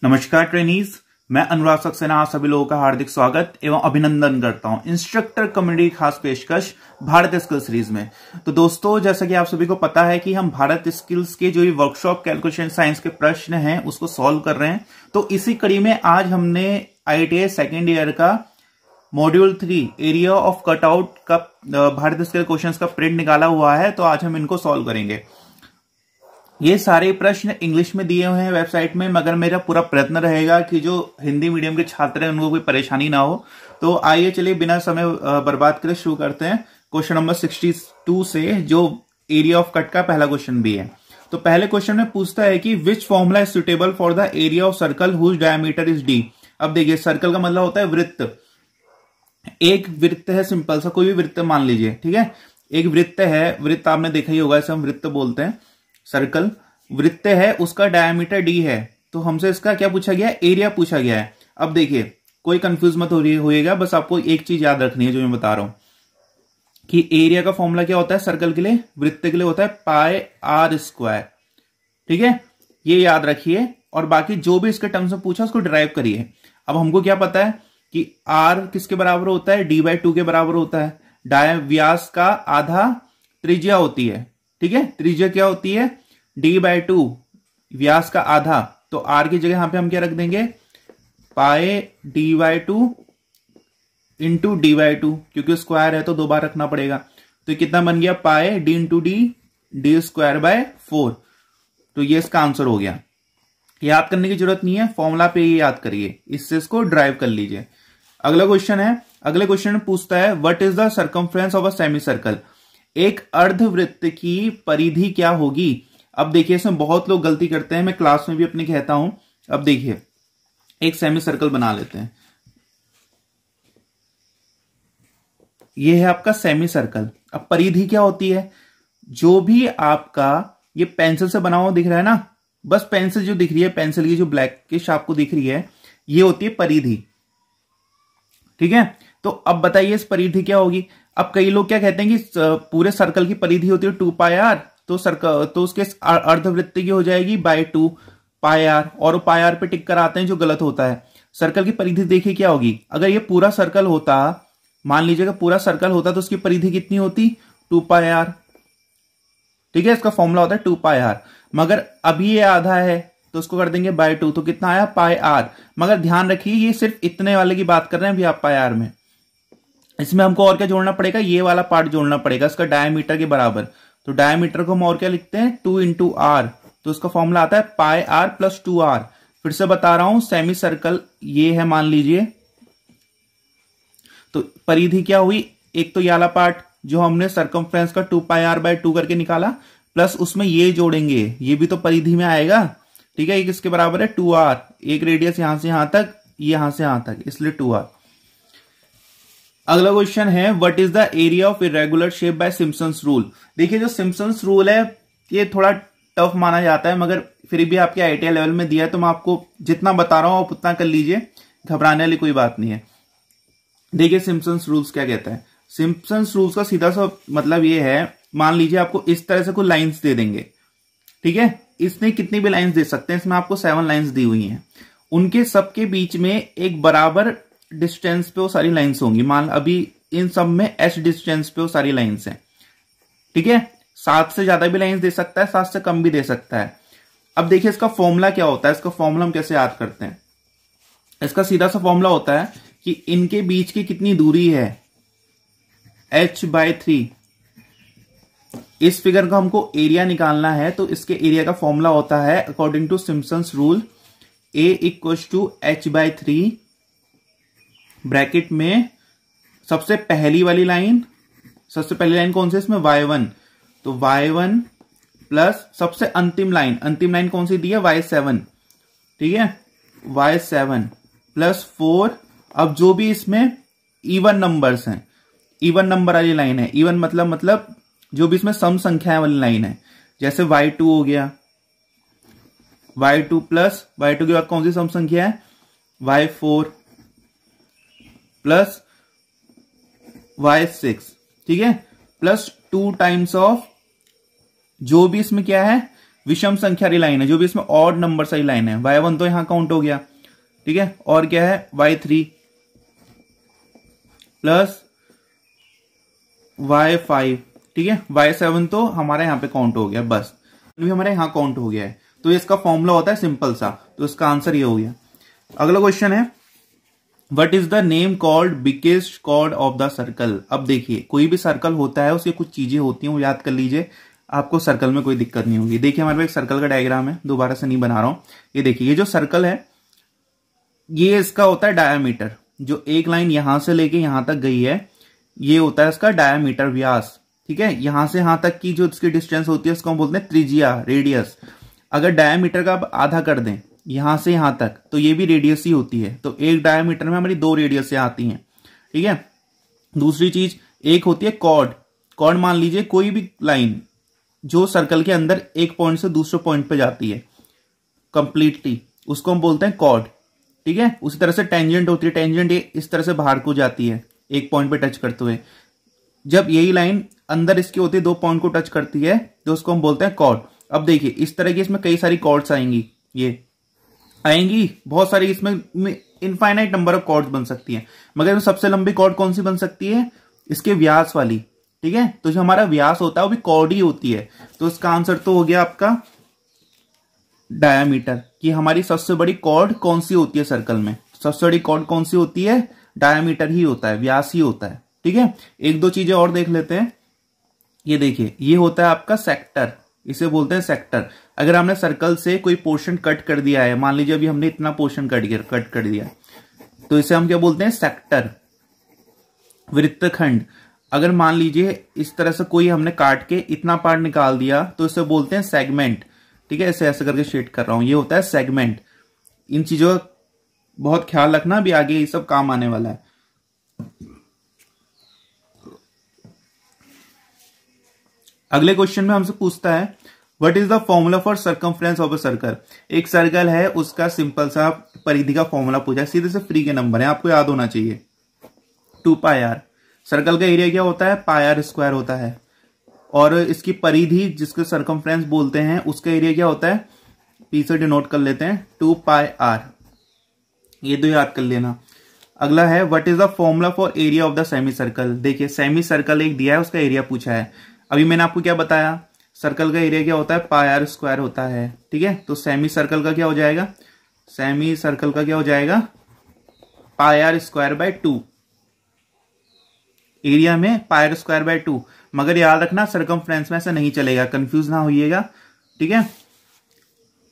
नमस्कार ट्रेनीज, मैं अनुराग सक्सेना आप सभी लोगों का हार्दिक स्वागत एवं अभिनंदन करता हूं इंस्ट्रक्टर कम्युनिटी खास पेशकश भारत स्किल सीरीज में। तो दोस्तों, जैसा कि आप सभी को पता है कि हम भारत स्किल्स के जो ये वर्कशॉप कैलकुलेशन साइंस के प्रश्न हैं उसको सॉल्व कर रहे हैं। तो इसी कड़ी में आज हमने IIT सेकेंड ईयर का मॉड्यूल 3 एरिया ऑफ कटआउट का भारत स्किल क्वेश्चन का प्रिंट निकाला हुआ है। तो आज हम इनको सॉल्व करेंगे। ये सारे प्रश्न इंग्लिश में दिए हुए हैं वेबसाइट में, मगर मेरा पूरा प्रयत्न रहेगा कि जो हिंदी मीडियम के छात्र हैं उनको कोई परेशानी ना हो। तो आइए चलिए बिना समय बर्बाद करे शुरू करते हैं क्वेश्चन नंबर 62 से, जो एरिया ऑफ कट का पहला क्वेश्चन भी है। तो पहले क्वेश्चन में पूछता है कि which formula is suitable for the area of circle whose diameter is D. अब देखिए, सर्कल का मतलब होता है वृत्त। एक वृत्त है, सिंपल सा कोई भी वृत्त मान लीजिए, ठीक है। एक वृत्त है, वृत्त आपने देखा ही होगा, इसे हम वृत्त बोलते हैं। सर्कल वृत्त है, उसका डायमीटर डी है। तो हमसे इसका क्या पूछा गया है? एरिया पूछा गया है। अब देखिए, कोई कंफ्यूज मत होइएगा, बस आपको एक चीज याद रखनी है जो मैं बता रहा हूं कि एरिया का फॉर्मूला क्या होता है सर्कल के लिए, वृत्त के लिए होता है पाई आर स्क्वायर। ठीक है, ये याद रखिए। और बाकी जो भी इसके टर्म्स में पूछा उसको डिराइव करिए। अब हमको क्या पता है कि आर किसके बराबर होता है? d/2 के बराबर होता है। व्यास का आधा त्रिज्या होती है, ठीक है। त्रिज्या क्या होती है? d/2, व्यास का आधा। तो r की जगह यहां पे हम क्या रख देंगे? पाई d/2 इंटू d/2, क्योंकि स्क्वायर है तो दो बार रखना पड़ेगा। तो ये कितना बन गया? पाई d into d square by 4। तो ये इसका आंसर हो गया। याद करने की जरूरत नहीं है, फॉर्मूला पे ये याद करिए, इससे इसको ड्राइव कर लीजिए। अगला क्वेश्चन है, अगले क्वेश्चन में पूछता है what is the circumference of a semi circle. एक अर्धवृत्त की परिधि क्या होगी? अब देखिए, इसमें बहुत लोग गलती करते हैं, मैं क्लास में भी अपने कहता हूं। अब देखिए, एक सेमी सर्कल बना लेते हैं। ये है आपका सेमी सर्कल। अब परिधि क्या होती है? जो भी आपका ये पेंसिल से बना हुआ दिख रहा है ना, बस पेंसिल जो दिख रही है, पेंसिल की जो ब्लैकिश आपको दिख रही है, ये होती है परिधि। ठीक है, तो अब बताइए इस परिधि क्या होगी? अब कई लोग क्या कहते हैं कि पूरे सर्कल की परिधि होती है 2πr, तो सर्कल तो उसके अर्धवृत्त की हो जाएगी बाय 2πr, और πr पे टिक कर आते हैं, जो गलत होता है। सर्कल की परिधि देखिए क्या होगी। अगर ये पूरा सर्कल होता, मान लीजिएगा पूरा सर्कल होता, तो उसकी परिधि कितनी होती? 2πr। ठीक है, इसका फॉर्मूला होता है 2πr। मगर अभी ये आधा है तो उसको कर देंगे बाय 2, तो कितना आया? πr। मगर ध्यान रखिए, ये सिर्फ इतने वाले की बात कर रहे हैं अभी आप πr में। इसमें हमको और क्या जोड़ना पड़ेगा? ये वाला पार्ट जोड़ना पड़ेगा, इसका डायमीटर के बराबर। तो डायमीटर को हम और क्या लिखते हैं? 2 इंटू आर। तो इसका फॉर्मूला आता है पाई आर प्लस 2r। फिर से बता रहा हूं, सेमी सर्कल ये है मान लीजिए। तो परिधि क्या हुई? एक तो ये वाला पार्ट जो हमने सर्कमफ्रेंस का 2πr/2 करके निकाला, प्लस उसमें ये जोड़ेंगे, ये भी तो परिधि में आएगा। ठीक है, ये किसके बराबर है? 2r। एक रेडियस यहां से यहां तक, यहां से यहां तक, इसलिए 2r। अगला क्वेश्चन है what is the area of irregular shape by Simpson's rule. देखिए, जो सिम्पसन्स रूल है ये थोड़ा टफ माना जाता है, मगर फिर भी आपके IIT लेवल में दिया है, तो मैं आपको जितना बता रहा हूं आप उतना कर लीजिए, घबराने वाली कोई बात नहीं है। देखिए सिम्पसन्स रूल्स क्या कहता है। सिम्पसन्स रूल्स का सीधा सा मतलब ये है, मान लीजिए आपको इस तरह से कोई लाइन्स दे देंगे, ठीक है। इसने कितनी भी लाइन्स दे सकते हैं, इसमें आपको 7 लाइन्स दी हुई हैं। उनके सबके बीच में एक बराबर डिस्टेंस पे वो सारी लाइन्स होंगी। मान अभी इन सब में h डिस्टेंस पे वो सारी लाइन्स हैं, ठीक है। 7 से ज्यादा भी लाइन्स दे सकता है, 7 से कम भी दे सकता है। अब देखिए इसका फॉर्मूला क्या होता है, इसका फॉर्मूला हम कैसे याद करते हैं। इसका सीधा सा फॉर्मूला होता है कि इनके बीच की कितनी दूरी है, h/3। इस फिगर का हमको एरिया निकालना है, तो इसके एरिया का फॉर्मूला होता है according to Simpson's rule, A = h/3 bracket में सबसे पहली वाली लाइन, सबसे पहली लाइन कौन सी? इसमें y1, तो y1 प्लस सबसे अंतिम लाइन कौन सी दी है? y7, ठीक है, y7 प्लस 4। अब जो भी इसमें इवन नंबर्स हैं, इवन नंबर वाली लाइन है, इवन मतलब जो भी इसमें सम संख्याएं वाली लाइन है, जैसे y2 हो गया, y2 प्लस y2 के बाद कौन सी सम संख्या है? y4 प्लस y6, ठीक है। प्लस 2 टाइम्स ऑफ जो भी इसमें क्या है विषम संख्या वाली लाइन है, जो भी इसमें ऑड नंबर वाली लाइन है। y1 तो यहां काउंट हो गया, ठीक है, और क्या है y3 प्लस y5, ठीक है, y7 तो हमारा यहां पे काउंट हो गया, बस भी हमारे यहां काउंट हो गया है। तो इसका फॉर्मूला होता है सिंपल सा, तो इसका आंसर ये हो गया। अगला क्वेश्चन है what is the name called biggest chord of the circle. अब देखिए कोई भी सर्कल होता है उसकी कुछ चीजें होती हैं, वो याद कर लीजिए, आपको सर्कल में कोई दिक्कत नहीं होगी। देखिए हमारे पास एक सर्कल का डायग्राम है, दोबारा से नहीं बना रहा हूं। ये देखिए ये जो सर्कल है ये इसका होता है डायामीटर, जो एक लाइन यहां से लेके यहां तक गई है ये होता है इसका डायामीटर, व्यास, ठीक है। यहां से यहां तक की जो इसकी डिस्टेंस होती है उसको हम बोलते हैं त्रिज्या, रेडियस। अगर डायामीटर का आप आधा कर दें यहां से यहां तक तो ये भी रेडियस ही होती है, तो एक डायामीटर में हमारी 2 रेडियस आती हैं, ठीक है। दूसरी चीज एक होती है कॉर्ड। कॉर्ड मान लीजिए कोई भी लाइन जो सर्कल के अंदर एक पॉइंट से दूसरे पॉइंट पे जाती है कंप्लीटली, उसको हम बोलते हैं कॉर्ड, ठीक है। उसी तरह से टेंजेंट होती है, टेंजेंट ये इस तरह से बाहर को जाती है एक पॉइंट पे टच करते हुए। जब यही लाइन अंदर इसकी होती है 2 पॉइंट को टच करती है तो उसको हम बोलते हैं कॉर्ड। अब देखिए इस तरह की इसमें कई सारी कॉर्ड्स आएंगी, ये आएंगी बहुत सारी, इसमें इनफाइनाइट नंबर ऑफ कॉर्ड्स बन सकती हैं, मगर सबसे लंबी कॉर्ड कौन सी बन सकती है, इसके व्यास वाली, ठीक है। तो जो हमारा व्यास होता है वो भी कॉर्ड ही होती है। तो इसका आंसर तो हो गया आपका डायामीटर, कि हमारी सबसे बड़ी कॉर्ड कौन सी होती है सर्कल में, सबसे बड़ी कॉर्ड कौन सी होती है, डायामीटर ही होता है, व्यास ही होता है, ठीक है। एक दो चीजें और देख लेते हैं। ये देखिए ये होता है आपका सेक्टर, इसे बोलते हैं सेक्टर। अगर हमने सर्कल से कोई पोर्शन कट कर दिया है, मान लीजिए अभी हमने इतना पोर्शन कट कर दिया, तो इसे हम क्या बोलते हैं, सेक्टर। वृत्तखंड, अगर मान लीजिए इस तरह से कोई हमने काट के इतना पार्ट निकाल दिया तो इसे बोलते हैं सेगमेंट, ठीक है। ऐसे ऐसे करके शेड कर रहा हूं, ये होता है सेगमेंट। इन चीजों का बहुत ख्याल रखना, भी आगे ये सब काम आने वाला है। अगले क्वेश्चन में हमसे पूछता है what is the formula for circumference of a circle. एक सर्कल है उसका सिंपल सा परिधि का फॉर्मूला पूछा है, सीधे से फ्री के नंबर है, आपको याद होना चाहिए 2πr। सर्कल का एरिया क्या होता है, πr² होता है, और इसकी परिधि जिसको सर्कमफ्रेंस बोलते हैं उसका एरिया क्या होता है, पी से डिनोट कर लेते हैं 2πr, ये दो याद कर लेना। अगला है what is the formula for area of the semi circle. देखिए सेमी सर्कल एक दिया है, उसका एरिया पूछा है। अभी मैंने आपको क्या बताया, सर्कल का एरिया क्या होता है, πr² होता है, ठीक है। तो सेमी सर्कल का क्या हो जाएगा, सेमी सर्कल का क्या हो जाएगा, πr²/2, एरिया में πr²/2। मगर याद रखना सर्कमफ्रेंस में ऐसा नहीं चलेगा, कंफ्यूज ना होइएगा, ठीक है।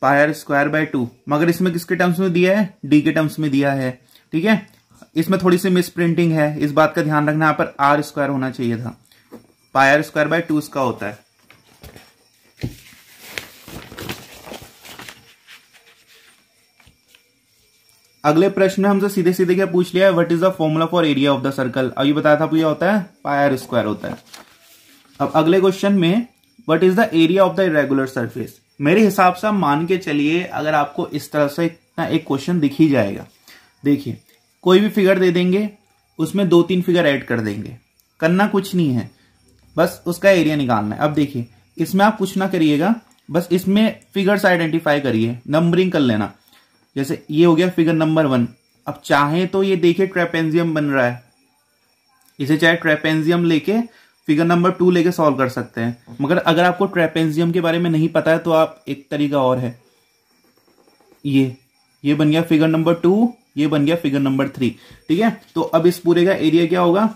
πr²/2 मगर इसमें किसके टर्म्स में दिया है, d के टर्म्स में दिया है, ठीक है। इसमें थोड़ी सी मिस प्रिंटिंग है, इस बात का ध्यान रखना, यहाँ पर r² होना चाहिए था, πr²/2 इसका होता है। अगले प्रश्न में हमसे सीधे सीधे क्या पूछ लिया है, what is the formula for area of the circle. अभी बताया था क्या होता है, πr² होता है। अब अगले क्वेश्चन में what is the area of the irregular surface. मेरे हिसाब से मान के चलिए अगर आपको इस तरह से एक क्वेश्चन दिख ही जाएगा, देखिए कोई भी फिगर दे देंगे उसमें 2-3 फिगर ऐड कर देंगे, करना कुछ नहीं है, बस उसका एरिया निकालना है। अब देखिए इसमें आप कुछ ना करिएगा, बस इसमें फिगर्स आइडेंटिफाई करिए, नंबरिंग कर लेना। जैसे ये हो गया फिगर नंबर 1। अब चाहे तो ये देखिए ट्रेपेजियम बन रहा है, इसे चाहे ट्रेपेजियम लेके फिगर नंबर 2 लेके सॉल्व कर सकते हैं। मगर अगर आपको ट्रेपेजियम के बारे में नहीं पता है तो आप एक तरीका और है, ये बन गया फिगर नंबर 2, ये बन गया फिगर नंबर 3, ठीक है। तो अब इस पूरे का एरिया क्या होगा,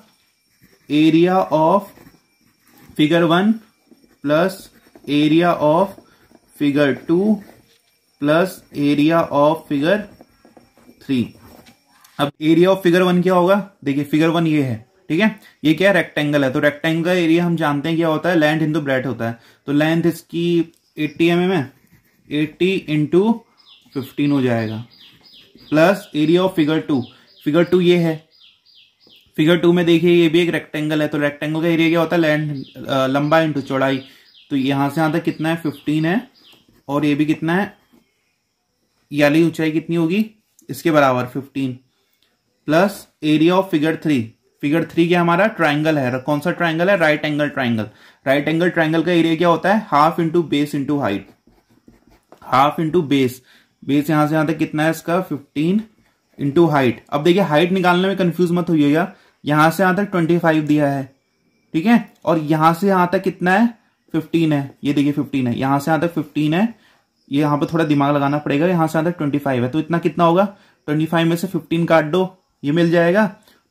area of figure 1 plus area of figure 2 plus area of figure 3। अब एरिया ऑफ फिगर 1 क्या होगा, देखिए फिगर 1 ये है, ठीक है। ये क्या है, रेक्टेंगल है, तो रेक्टेंगल का एरिया हम जानते हैं क्या होता है, लेंथ इंटू ब्रेड्थ होता है। तो लेंथ इसकी 80 mm है, 80 इंटू 15 हो जाएगा, plus area of figure 2, figure 2 ये है। फिगर 2 में देखिए ये भी एक रेक्टेंगल है, तो रेक्टेंगल का एरिया क्या होता है, लेंथ लंबाई इंटू चौड़ाई। तो यहां से यहां तक कितना है, 15 है, और ये भी कितना है, याली ऊंचाई कितनी होगी, इसके बराबर 15, plus area of figure 3। Figure 3 क्या हमारा ट्राइंगल है, कौन सा ट्राइंगल है, right angle triangle. Right angle triangle का एरिया क्या होता है, half into base into height, half into base, base यहां से यहां तक कितना है इसका 15 इंटू हाइट। अब देखिए हाइट निकालने में कंफ्यूज मत होइएगा, यहां से यहां तक 25 दिया है, ठीक है, और यहां से यहां तक कितना है 15 है, ये देखिए 15 है, यहां से यहां तक 15 है, ये यहां पर थोड़ा दिमाग लगाना पड़ेगा, यहां से यहां तक 25 है, तो इतना कितना होगा, 25 में से 15 काट दो, ये मिल जाएगा।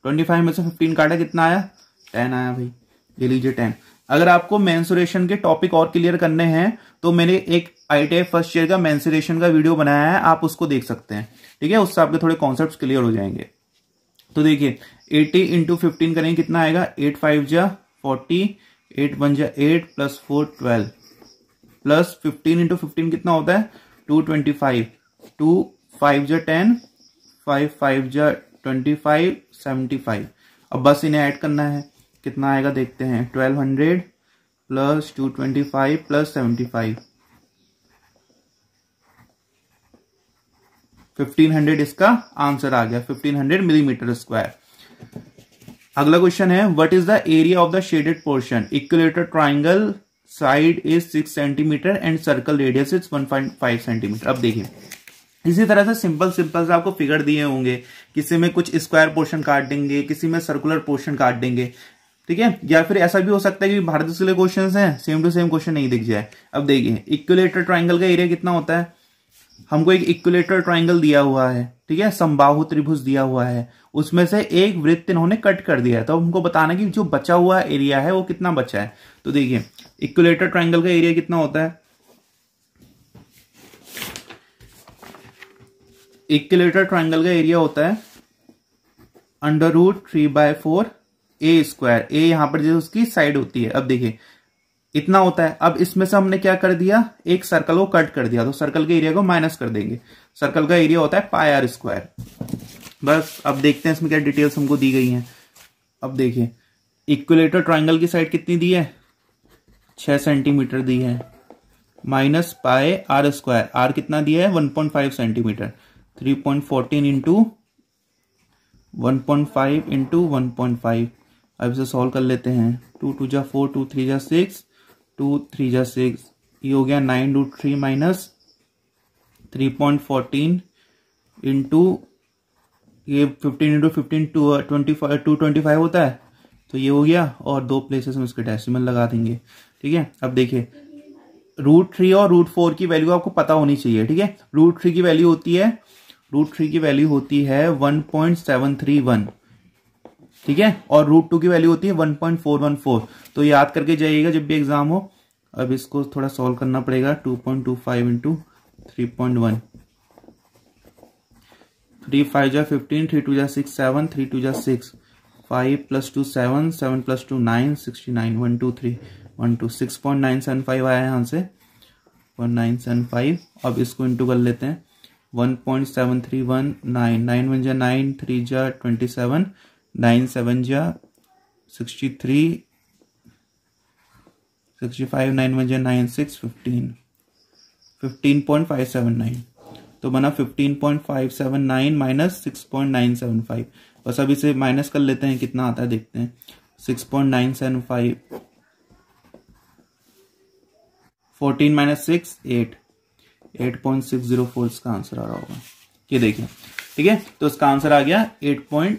25 में से 15 काटा कितना आया, 10 आया भाई, ये लीजिए 10। अगर आपको मेंसुरेशन के टॉपिक और क्लियर करने हैं तो मैंने एक ITI फर्स्ट ईयर का मेंसुरेशन का वीडियो बनाया है, आप उसको देख सकते हैं, ठीक है, उससे आपके थोड़े कॉन्सेप्ट्स क्लियर हो जाएंगे। तो देखिए 80 इंटू 15 करेंगे कितना आएगा, 8 5 जा 40, 8 1 जा 8 प्लस 4 12 प्लस 15 इंटू 15 कितना होता है 225, 2 5 जा 10, 5 5 जा 25, 75। अब बस इन्हें ऐड करना है, कितना आएगा देखते हैं, 1200 प्लस 225 प्लस 75, 1500 इसका आंसर आ गया, 1500 मिलीमीटर स्क्वायर। अगला क्वेश्चन है, what is the area of the shaded portion, equilateral triangle side is 6 centimetre and circle radius is 1.5 centimetre. अब देखिए इसी तरह से सिंपल सिंपल से आपको फिगर दिए होंगे, किसी में कुछ स्क्वायर पोर्शन काट देंगे, किसी में सर्कुलर पोर्शन काट देंगे, ठीक है, या फिर ऐसा भी हो सकता है कि भारत के लिए क्वेश्चन हैं सेम टू सेम क्वेश्चन नहीं दिख जाए। अब देखिए इक्विलेटरल ट्राइंगल का एरिया कितना होता है, हमको एक इक्विलेटरल ट्राइंगल दिया हुआ है, ठीक है, समबाहु त्रिभुज दिया हुआ है, उसमें से एक वृत्त इन्होंने कट कर दिया है, तो हमको बताना कि जो बचा हुआ एरिया है वो कितना बचा है। तो देखिए इक्विलेटरल ट्राइंगल का एरिया कितना होता है, इक्विलेटरल ट्राइंगल का एरिया होता है √3/4 ए स्क्वायर, ए यहां पर जो उसकी साइड होती है। अब देखिए इतना होता है, अब इसमें से हमने क्या कर दिया, एक सर्कल को कट कर दिया, तो सर्कल के एरिया को माइनस कर देंगे, सर्कल का एरिया होता है πr स्क्वायर। बस अब देखते हैं इसमें क्या डिटेल्स हमको दी गई हैं। अब देखिए इक्विलेटरल ट्राइंगल की साइड कितनी दी है, 6 सेंटीमीटर दी है, माइनस πr स्क्वायर, आर कितना दिया है 1.5 सेंटीमीटर, 3.14 इंटू 1.5 इंटू 1.5। अब इसे सॉल्व कर लेते हैं, 2 2 जा 4, 2 3 जा 6, 2 3 जा 6, ये हो गया 9√3 माइनस 3.14 इंटू ये 15 इंटू 15 225 होता है, तो ये हो गया, और दो प्लेसेस में इसके डेसिमल लगा देंगे, ठीक है। अब देखिए √3 और √4 की वैल्यू आपको पता होनी चाहिए, ठीक है। √3 की वैल्यू होती है 1.731, ठीक है, और √2 की वैल्यू होती है 1.414, तो याद करके जाइएगा जब भी एग्जाम हो। अब इसको थोड़ा सॉल्व करना पड़ेगा, 2.25 इंटू 3.1, 3 5 जा 15, 3 2 जा 6 7, 3 2 जा 6, 5 + 2 7, 7 + 2 9, 69, 1 2 3 1 2 6.975 आया यहाँ से 1975। अब इसको इंटू कर लेते हैं, 1.7319, 9 1 जा 9, 3 जा 27, 9 7 जा 63, 65, 9 1 जा 9 6 15, 15.579, तो बना 15.579 माइनस 6.975। बस अब इसे माइनस कर लेते हैं, कितना आता है देखते हैं, 6.975, 14 माइनस 6 8, 8.604 इसका आंसर आ रहा होगा, ये देखिए, ठीक है। तो इसका आंसर आ गया 8.5,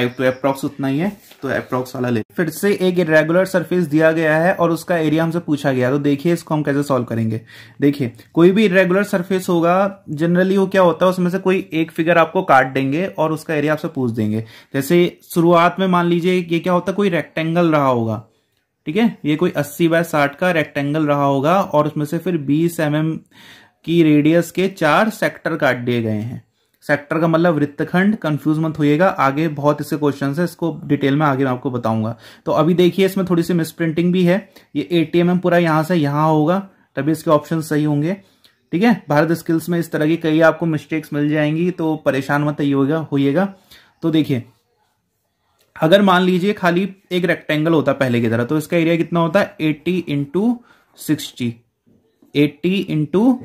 तो अप्रॉक्स उतना ही है, तो अप्रॉक्स वाला ले। फिर से एक इरेगुलर सरफेस दिया गया है और उसका एरिया हमसे पूछा गया, तो देखिए इसको हम कैसे सॉल्व करेंगे। देखिए कोई भी इरेगुलर सरफेस होगा, जनरली वो क्या होता है, उसमें से कोई एक फिगर आपको काट देंगे और उसका एरिया आपसे पूछ देंगे। जैसे शुरुआत में मान लीजिए ये क्या होता है, कोई रेक्टेंगल रहा होगा, ठीक है, ये कोई 80/60 का रेक्टेंगल रहा होगा और उसमें से फिर 20 mm की रेडियस के 4 सेक्टर काट दिए गए हैं। सेक्टर का मतलब वृत्तखंड, कंफ्यूज मत होइएगा, आगे बहुत इससे क्वेश्चन है, इसको डिटेल में आगे मैं आपको बताऊंगा। तो अभी देखिए इसमें थोड़ी सी मिसप्रिंटिंग भी है, ये 80 mm पूरा यहां से यहां होगा, तभी इसके ऑप्शन सही होंगे, ठीक है। भारत स्किल्स में इस तरह की कई आपको मिस्टेक्स मिल जाएंगी, तो परेशान मत होइएगा। तो देखिए अगर मान लीजिए खाली एक रेक्टेंगल होता पहले की तरह, तो इसका एरिया कितना होता है 80 × 60, 80 ×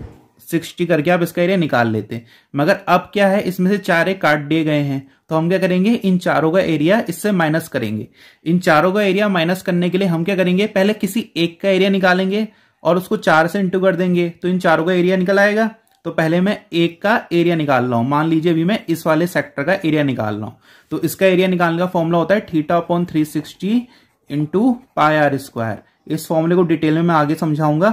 60 करके आप इसका एरिया निकाल लेते। मगर अब क्या है, इसमें से 4 काट दिए गए हैं, तो हम क्या करेंगे, इन चारों का एरिया इससे माइनस करेंगे। इन चारों का एरिया माइनस करने के लिए हम क्या करेंगे, पहले किसी एक का एरिया निकालेंगे और उसको 4 से इंटू कर देंगे, तो इन चारों का एरिया निकल आएगा। तो पहले मैं एक का एरिया निकाल रहा हूं, मान लीजिए अभी मैं इस वाले सेक्टर का एरिया निकाल रहा हूं, तो इसका एरिया निकालने का फॉर्मूला होता है θ/360 इंटू पाई आर स्क्वायर। इस फॉर्मूले को डिटेल में मैं आगे समझाऊंगा,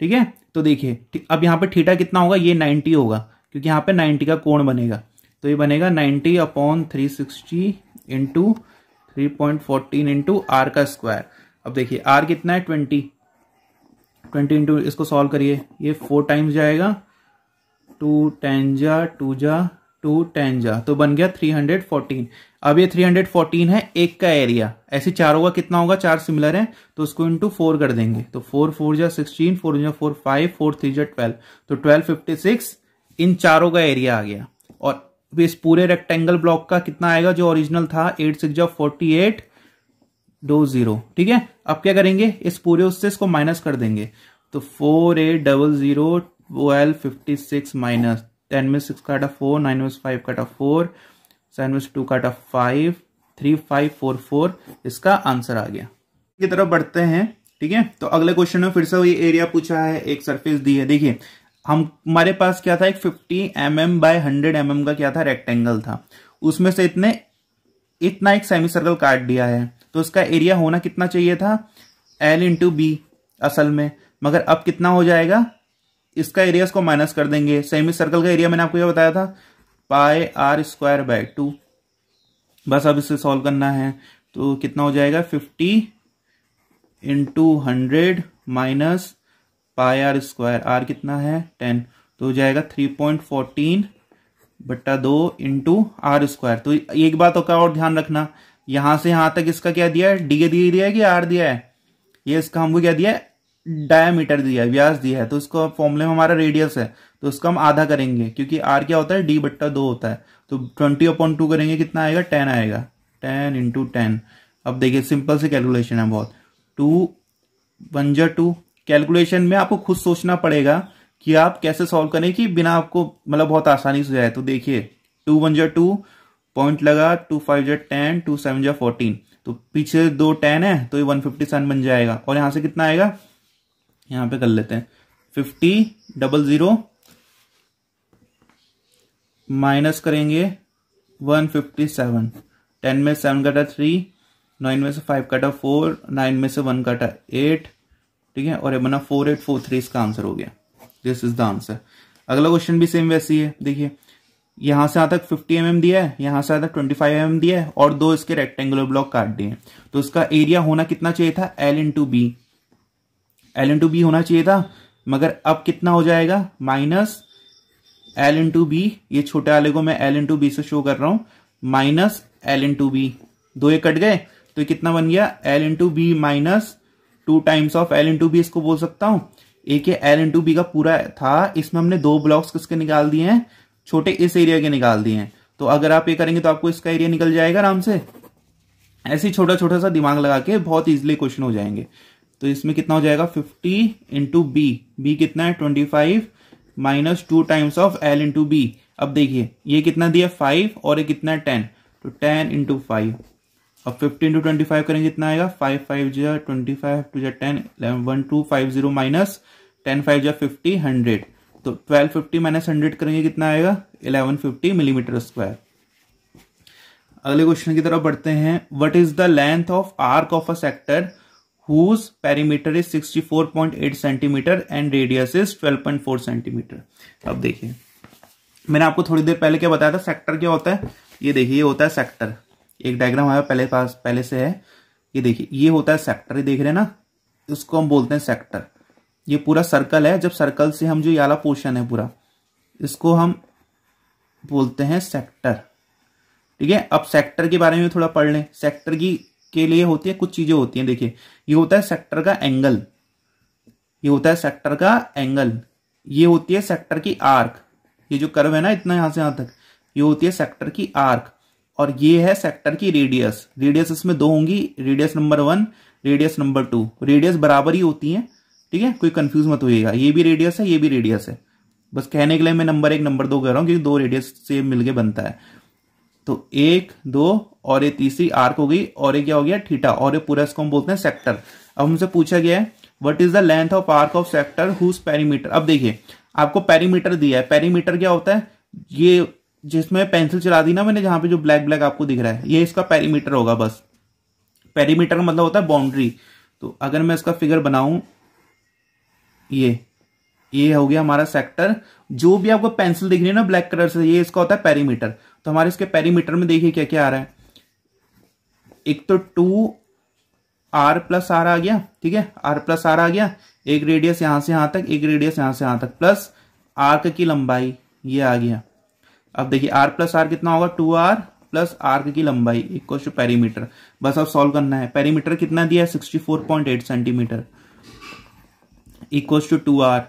ठीक है। तो देखिए अब यहाँ पे थीटा कितना होगा, ये 90 होगा, क्योंकि यहाँ पे 90 का कोण बनेगा, तो ये बनेगा 90/360 इंटू 3.14 इंटू आर का स्क्वायर। अब देखिए आर कितना है, 20 इंटू, इसको सॉल्व करिए, ये 4 टाइम्स जाएगा, 2 10 जा 2 जा 2 10 जा, तो बन गया 314। अब ये 314 है एक का एरिया, ऐसे चारों का कितना होगा, 4 सिमिलर है, तो उसको इंटू 4 कर देंगे, तो 4 4 जा 16, 4 जा 4 5, 4 3 जा 12, तो 1256 इन चारों का एरिया आ गया। और इस पूरे रेक्टेंगल ब्लॉक का कितना आएगा, जो ओरिजिनल था 8 6 जा 48 20, ठीक है। अब क्या करेंगे, इस पूरे उससे इसको माइनस कर देंगे, तो 4800 1256 माइनस 10 में 6 काटा 4, 9 में 5 काटा 4, 7 में 2 काटा 5, 3544 इसका आंसर आ गया। की तरफ बढ़ते हैं, ठीक है। तो अगले क्वेश्चन में फिर से वही एरिया पूछा है, एक सरफेस दी है। देखिए हमारे पास क्या था, एक 50 mm बाय 100 mm का क्या था, रेक्टेंगल था, उसमें से इतना एक सेमी सर्कल काट दिया है, तो उसका एरिया होना कितना चाहिए था, L इंटू बी असल में, मगर अब कितना हो जाएगा, इसका एरिया को माइनस कर देंगे। सेमी सर्कल का एरिया मैंने आपको क्या बताया था, पाई आर स्क्वायर बाय 2। बस अब इसे सॉल्व करना है, तो कितना हो जाएगा, 50 into 100 minus pi r square, r कितना है 10, तो हो जाएगा 3.14/2 इंटू आर स्क्वायर। तो एक बात का और ध्यान रखना, यहां से यहां तक इसका क्या दिया है, डी दिया है कि आर दिया है, ये इसका हमको क्या दिया है, डायमीटर दिया है, व्यास दिया है, तो इसको फॉर्मूले में हमारा रेडियस है, तो इसका हम आधा करेंगे, क्योंकि आर क्या होता है, d/2 होता है, तो 20/2 करेंगे, कितना आएगा, 10 आएगा, 10 इंटू 10। अब देखिए सिंपल से कैलकुलेशन है बहुत, 2 1 जा 2, कैलकुलेशन में आपको खुद सोचना पड़ेगा कि आप कैसे सॉल्व करें कि बिना आपको मतलब बहुत आसानी से जाए। तो देखिए 2 1 जा 2, पॉइंट लगा, 2 5 जा 10, 2 7 जा 14, तो पीछे 2 10 है, तो ये 157 बन जाएगा। और यहां से कितना आएगा, यहां पे कर लेते हैं 50 00 माइनस करेंगे 157, 10 में 7 काटा 3, 9 में से 5 काटा 4, 9 में से 1 काटा 8, ठीक है, और ये बना 4843, इसका आंसर हो गया। This is the answer. अगला क्वेश्चन भी सेम वैसी है। देखिए यहां से यहां तक 50 mm दिया है, यहां से यहां तक 25 mm दिया है, और 2 इसके रेक्टेंगुलर ब्लॉक काट दिए हैं, तो इसका एरिया होना कितना चाहिए था, L into b, L into b होना चाहिए था, मगर अब कितना हो जाएगा, माइनस L इंटू बी, ये छोटे वाले को मैं L इंटू बी से शो कर रहा हूं, माइनस L इंटू बी, 2 ये कट गए, तो ये कितना बन गया, L into b minus 2 times of L into b, इसको बोल सकता हूं। एक ये L इंटू बी का पूरा था, इसमें हमने 2 ब्लॉक्स किसके निकाल दिए हैं, छोटे इस एरिया के निकाल दिए हैं, तो अगर आप ये करेंगे तो आपको इसका एरिया निकल जाएगा आराम से। ऐसे ही छोटा छोटा सा दिमाग लगा के बहुत इजीली क्वेश्चन हो जाएंगे। तो इसमें कितना हो जाएगा, 50 इंटू बी कितना है 25 minus 2 times of L into b. अब देखिए ये कितना दिया 5 और ये कितना है 10, तो 10 इंटू 5। अब 50 इंटू 25 करेंगे कितना आएगा, 5 5 जा 25, 2 जा 10, 11 2 50 माइनस 10 5 जा 50, 100, तो 1250 माइनस 100 करेंगे कितना आएगा, 1150 मिलीमीटर स्क्वायर। अगले क्वेश्चन की तरफ बढ़ते हैं। What is the length of arc of a sector whose perimeter is 64.8 centimetre and radius is 12.4 centimetre. अब देखिए मैंने आपको थोड़ी देर पहले क्या बताया था, सेक्टर क्या होता है, ये देखिए ये होता है सेक्टर, एक डायग्राम हमारे पहले से है, ये देखिए ये होता है सेक्टर, ये देख रहे हैं ना, इसको हम बोलते हैं सेक्टर। ये पूरा सर्कल है, जब सर्कल से हम जो ये वाला पोर्शन है पूरा, इसको हम बोलते हैं सेक्टर, ठीक है। अब सेक्टर के बारे में थोड़ा पढ़ लें। सेक्टर की के लिए होती है कुछ चीजें होती हैं, देखिए ये होता है सेक्टर का एंगल, ये होता है सेक्टर का एंगल, ये होती है सेक्टर की आर्क, ये जो कर्व है ना इतना यहां से यहां तक, ये होती है सेक्टर की आर्क, और ये है सेक्टर की रेडियस। रेडियस इसमें 2 होंगी, radius number 1, radius number 2, radius बराबर ही होती है, ठीक है, कोई कंफ्यूज मत होइएगा, ये भी रेडियस है ये भी रेडियस है, बस कहने के लिए मैं नंबर 1 नंबर 2 कह रहा हूं क्योंकि 2 रेडियस से मिलके बनता है। तो 1 2 और ये तीसरी आर्क हो गई और ये क्या हो गया थीटा, और ये पूरा इसको हम बोलते हैं सेक्टर। अब हमसे पूछा गया है what is the length of arc of sector whose perimeter. अब देखिए आपको पेरीमीटर दिया है। पेरीमीटर क्या होता है, ये जिसमें पेंसिल चला दी ना मैंने, जहां पे जो ब्लैक ब्लैक आपको दिख रहा है ये इसका पेरीमीटर होगा। बस पेरीमीटर का मतलब होता है बाउंड्री। तो अगर मैं इसका फिगर बनाऊं, ये हो गया हमारा सेक्टर। जो भी आपको पेंसिल दिख रही है ना ब्लैक कलर से, ये इसका होता है पेरीमीटर। तो हमारे इसके पेरीमीटर में देखिए क्या क्या आ रहा है। एक तो 2r प्लस आर आ गया, ठीक है, r प्लस आर आ गया, एक रेडियस यहां से यहां तक, एक रेडियस यहां से यहां तक, प्लस आर्क की लंबाई ये आ गया। अब देखिए r प्लस आर कितना होगा, 2r प्लस आर्क की लंबाई इक्वल टू पेरीमीटर। बस अब सॉल्व करना है। पेरीमीटर कितना दिया है 64.8 centimetre equal to 2r।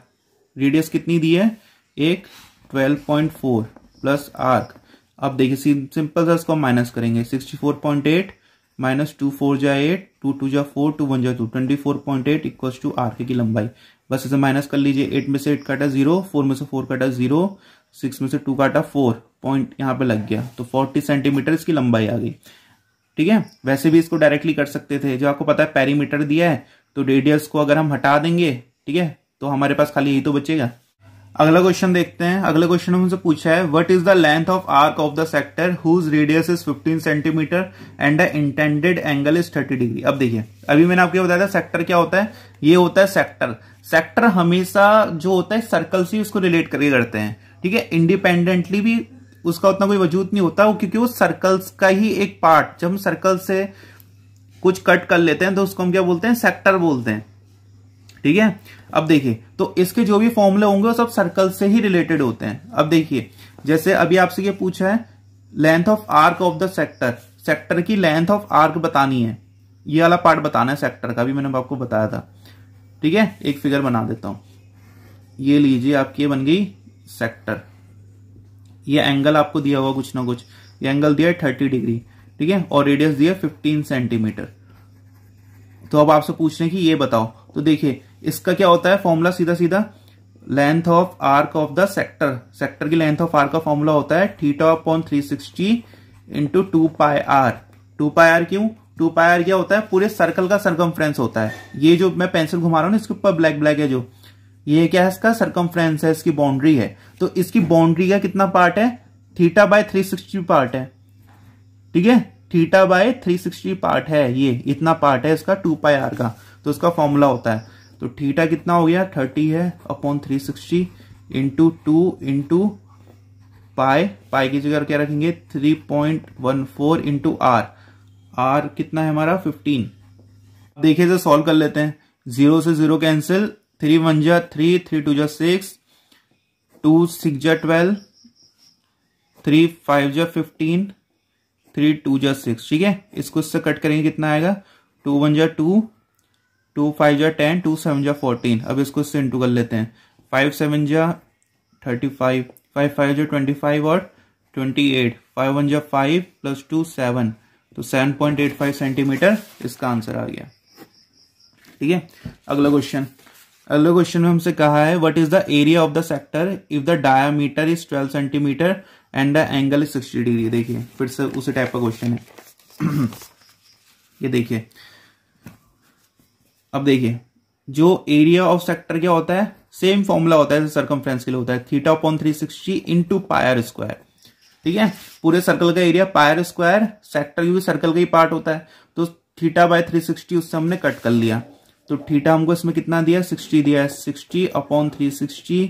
Radius कितनी दी है, एक 12.4 प्लस आर्क। अब देखिए सिंपल सा इसको माइनस करेंगे। 64.8 माइनस 2 4 जा 8, 2 2 जा 4, 2 1 जा 2, 24.8 इक्वल टू आर्क की लंबाई। बस इसे माइनस कर लीजिए। 8 में से 8 काटा 0, 4 में से 4 काटा 0, 6 में से 2 काटा 4, पॉइंट यहां पे लग गया। तो 40 सेंटीमीटर इसकी लंबाई आ गई, ठीक है। वैसे भी इसको डायरेक्टली कर सकते थे। जो आपको पता है पेरीमीटर दिया है तो रेडियस को अगर हम हटा देंगे, ठीक है, तो हमारे पास खाली यही तो बचेगा। अगला क्वेश्चन देखते हैं। अगला क्वेश्चन हमसे पूछा है what is the length of arc of the sector whose radius is 15 centimetre and the intended angle is 30 degree. अब देखिए अभी मैंने आपको बताया था सेक्टर क्या होता है। ये होता है सेक्टर। सेक्टर हमेशा जो होता है सर्कल से उसको रिलेट करके करते हैं, ठीक है। इंडिपेंडेंटली भी उसका उतना कोई वजूद नहीं होता, क्योंकि वो सर्कल्स का ही एक पार्ट। जब हम सर्कल से कुछ कट कर लेते हैं तो उसको हम क्या बोलते हैं, सेक्टर बोलते हैं, ठीक है। अब देखिए तो इसके जो भी फॉर्मूले होंगे वो सब सर्कल से ही रिलेटेड होते हैं। अब देखिए जैसे अभी आपसे ये पूछा है length of arc of the sector, sector की लेंथ ऑफ आर्क बतानी है, ये वाला पार्ट बताना है सेक्टर का, भी मैंने आपको बताया था, ठीक है। एक फिगर बना देता हूं। ये लीजिए आपकी बन गई सेक्टर। ये एंगल आपको दिया हुआ कुछ ना कुछ, ये एंगल दिया है 30 डिग्री, ठीक है, और रेडियस दिया 15 सेंटीमीटर। तो अब आपसे पूछ रहे हैं कि ये बताओ। तो देखिए इसका क्या होता है फॉर्मूला, सीधा सीधा length of arc of the sector, sector की लेंथ ऑफ आर्क का फॉर्मूला होता है theta upon 360 into 2 pi r. 2 pi r क्यों, 2 पाई आर क्या होता है, पूरे सर्कल का सरकमफ्रेंस होता है। ये जो मैं पेंसिल घुमा रहा हूं ना इसके ऊपर ब्लैक ब्लैक है जो, ये क्या है इसका सरकमफ्रेंस है, इसकी बाउंड्री है। तो इसकी बाउंड्री का कितना पार्ट है, थीटा बाय 360 पार्ट है, ठीक है। थीटा बाय 360 पार्ट है, ये इतना पार्ट है इसका 2 पाई आर का। तो इसका फॉर्मूला होता है, तो थीटा कितना हो गया 30 है अपॉन 360 इंटू 2 इंटू पाई, पाई की जगह क्या रखेंगे 3.14 इंटू आर, आर कितना है हमारा 15। देखिए तो सॉल्व कर लेते हैं। 0 से 0 कैंसिल, 3 1 जा 3, 3 2 जा 6, 2 6 जा 12, 3 5 जा 15, 3 2 जा 6, ठीक है। इसको इससे कट करेंगे कितना आएगा, 2 1 जा 2, 2 5 जा 10, 2 7 जा 14। अब इसको इससे इंटू कर लेते हैं। 5 7 जा 35, 5 5 जा 25 और 28, 5 1 जा 5 प्लस 2 7, तो 7.85 सेंटीमीटर इसका आंसर आ गया, ठीक है। अगला क्वेश्चन, अगले क्वेश्चन में हमसे कहा है what is the area of the sector if the diameter is 12 centimetre and the angle is 60 degree. देखिए फिर से उसी टाइप का क्वेश्चन है। ये देखिए, अब देखिए जो एरिया ऑफ सेक्टर क्या होता है, सेम फॉर्मूला होता है सर्कमफ्रेंस के लिए होता है, theta upon 360 into pi r square, ठीक है। पूरे सर्कल का area pi r square, sector भी सर्कल का ही पार्ट होता है, तो थीटा बाय 360 उससे हमने कट कर लिया। तो थीटा हमको इसमें कितना दिया 60 दिया है, 60 अपॉन 360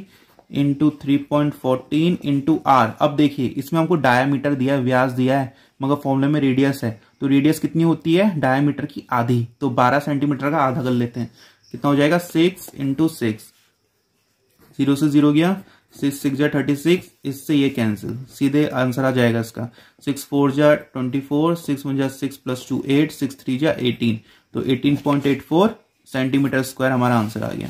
इंटू 3.14 इंटू आर। अब देखिए इसमें हमको डायामीटर दिया है, व्यास दिया है, मगर फॉर्मूले में रेडियस है। तो रेडियस कितनी होती है डायामीटर की आधी, तो 12 सेंटीमीटर का आधा कर लेते हैं। कितना हो जाएगा 6 इंटू 6, 0 से 0 गया, 6 6 जा 36, इससे ये कैंसिल, सीधे आंसर आ जाएगा इसका 6 4 जा 24, 6 1 जा 6 प्लस 2 8, 6 3 जा 18, तो 18.84 सेंटीमीटर स्क्वायर हमारा आंसर आ गया।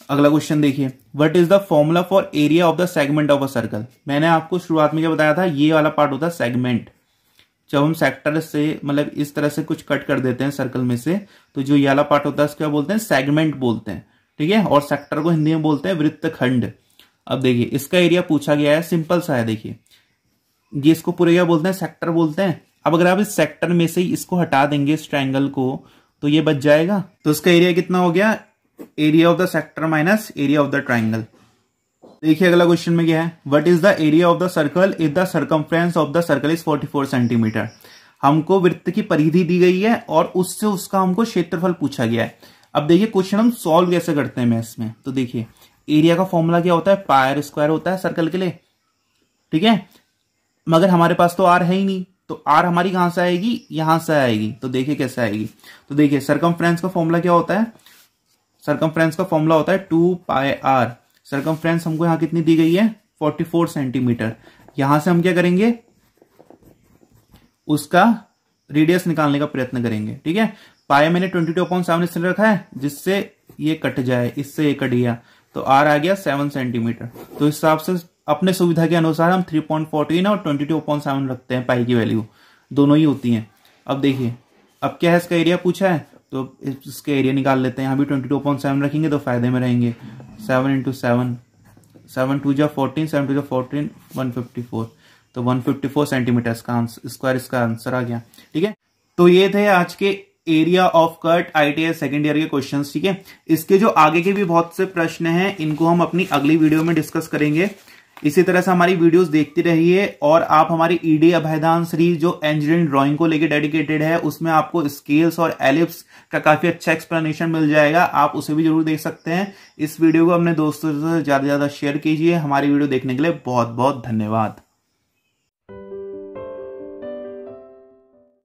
अगला क्वेश्चन देखिए, what is the formula for area of the segment of a circle. मैंने आपको शुरुआत में क्या बताया था, ये वाला पार्ट होता है सेगमेंट। जब हम सेक्टर से मतलब इस तरह से कुछ कट कर देते हैं सर्कल में से, तो जो ये वाला पार्ट होता है उसको क्या बोलते हैं, सेगमेंट बोलते हैं, ठीक है। और सेक्टर को हिंदी में बोलते हैं वृत्तखंड। अब देखिए इसका एरिया पूछा गया है, सिंपल सा है। देखिए ये इसको पूरे क्या बोलते हैं, सेक्टर बोलते हैं। अब अगर आप इस सेक्टर में से ही इसको हटा देंगे इस ट्रायंगल को, तो ये बच जाएगा। तो इसका एरिया कितना हो गया, area of the sector minus area of the triangle. देखिए अगला क्वेश्चन में क्या है, what is the area of the circle if the circumference of the circle is 44 centimetre. हमको वृत्त की परिधि दी गई है और उससे उसका हमको क्षेत्रफल पूछा गया है। अब देखिए क्वेश्चन हम सॉल्व कैसे करते हैं मैथ्स में। तो देखिए एरिया का फॉर्मूला क्या होता है, पाई स्क्वायर होता है सर्कल के लिए, ठीक है। मगर हमारे पास तो आर है ही नहीं, तो आर हमारी कहां से आएगी, यहां से आएगी। तो देखिए कैसे आएगी, तो देखिए सर्कमफ्रेंस का फॉर्मूला क्या होता है, सर्कमफ्रेंस का फॉर्मूला होता है 2 पाई आर। सर्कमफ्रेंस हमको यहां कितनी दी गई है, 44 सेंटीमीटर। यहां से हम क्या करेंगे, उसका रेडियस निकालने का प्रयत्न करेंगे, ठीक है। पाई मैंने 22/7 इसलिए रखा है जिससे ये कट जाए, इससे ये कट गया, तो आर आ गया 7 सेंटीमीटर। तो इस हिसाब से अपने सुविधा के अनुसार हम 3.14 और 22/7 रखते हैं, पाई की वैल्यू दोनों ही होती हैं। अब देखिए अब क्या है, इसका एरिया पूछा है तो इसके एरिया निकाल लेते हैं। यहाँ भी 22/7 रखेंगे तो फायदे में रहेंगे। 7 × 7, 7 2 14, 7 2 14, 154। तो 154 सेंटीमीटर का स्क्वायर इसका आंसर आ गया, ठीक है। तो ये थे आज के area of cut ITI second year के क्वेश्चंस, ठीक है। इसके जो आगे के भी बहुत से प्रश्न हैं इनको हम अपनी अगली वीडियो में डिस्कस करेंगे। इसी तरह से हमारी वीडियोस देखती रहिए और आप हमारी ED अभयदान सीरीज जो इंजीनियरिंग ड्राइंग को लेकर डेडिकेटेड है, उसमें आपको स्केल्स और एलिप्स का काफी अच्छा एक्सप्लेनेशन मिल जाएगा, आप उसे भी जरूर देख सकते हैं। इस वीडियो को अपने दोस्तों से ज्यादा से ज्यादा शेयर कीजिए। हमारी वीडियो देखने के लिए बहुत बहुत धन्यवाद।